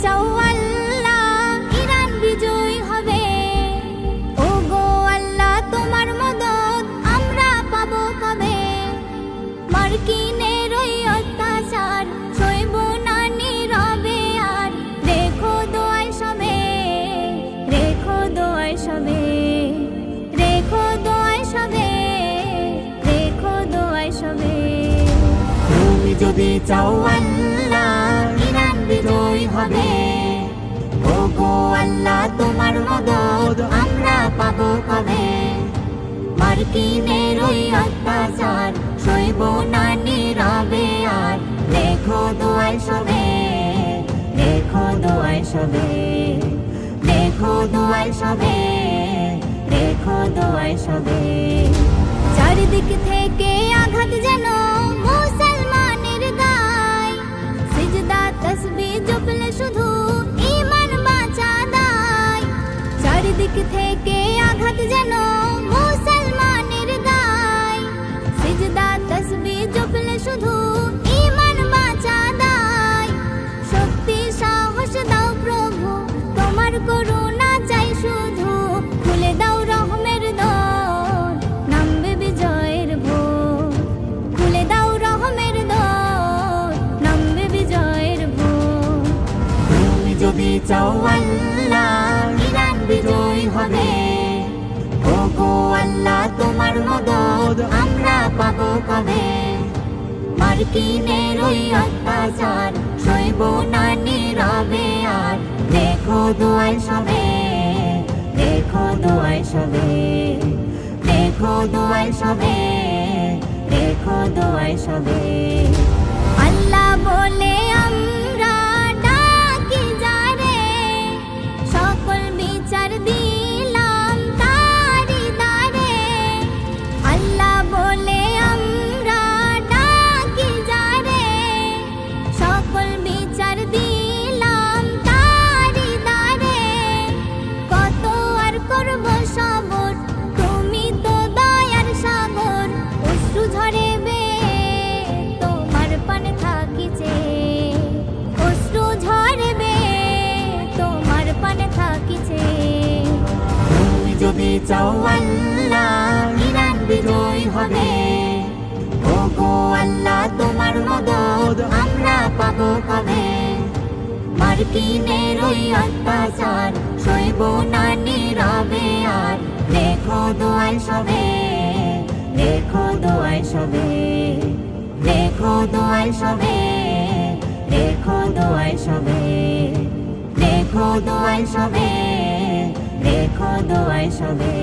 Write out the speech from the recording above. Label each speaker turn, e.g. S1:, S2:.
S1: চাও আল্লাহ ইরান বিজয় হবে। ও গো আল্লাহ তোমার মদদ আমরা পাবো কবে? মার্কিনের ওই অত্যাচার সইব না নীরবে আর। রেখো দোয়ায় সবে, রেখো দোয়ায় সবে, রেখো দোয়ায় সবে, রেখো দোয়ায় সবে।
S2: তুমি যদি চাও আল্লাহ ইরান বিজয় হবে। ও গো আল্লাহ তোমার মদদ আমরা পাবো কবে? মার্কিনের ওই অত্যাচার সইব না নীরবে আর। রেখো দোয়ায় সবে, রেখো দোয়ায় সবে, রেখো দোয়ায় সবে, রেখো দোয়ায় সবে।
S1: চারিদিক থেকে আঘাত যেন মুসলমানের গায়। সিজদা তাসবিহ জপলে শুধু ঈমান বাঁচা দায়। চারিদিক থেকে আঘাত যেন মুসলমানের গায়। সিজদা তাসবিহ জপলে শুধু ঈমান বাঁচা দায়। শক্তি সাহস দাও প্রভু তোমার করুণা চাই শুধু। খুলে দাও রহমের দর নামবে বিজয়ের ভোর। খুলে দাও রহমের দর নামবে বিজয়ের ভোর।
S2: তুমি যদি চাও আল্লাহ ইরান বিজয় হবে। ও গো আল্লাহ তোমার মদদ আমরা পাবো কবে? মার্কিনের ওই অত্যাচার সইব না নীরবে আর। রেখো দোয়ায় সবে, রেখো দোয়ায় সবে, রেখো দোয়ায় সবে, রেখো দোয়ায় সবে।
S1: আল্লাহ বলে আমরা ডাকি যারে, সকল বিচার দিলাম তারি দ্বারে। আল্লাহ বলে আমরা ডাকি যারে, সকল বিচার দিলাম তারি দ্বারে। কত আর করব সবর তুমি তো দয়ার সাগর। অশ্রু ঝরে তোমার পানে থাকিছে, অশ্রু ঝরবে তোমার পানে থাকিছে।
S2: তুমি যদি চাও আল্লাহ ইরান বিজয় হবে। ও গো আল্লাহ তোমার মদদ আমরা পাবো কবে? মার্কিনের ওই অত্যাচার সইব না নীরবে আর। রেখো দোয়ায় সবে, রেখো দোয়ায় সবে, রেখো দোয়ায় সবে, রেখো দোয়ায় সবে, রেখো দোয়ায় সবে, রেখো দোয়ায় সবে।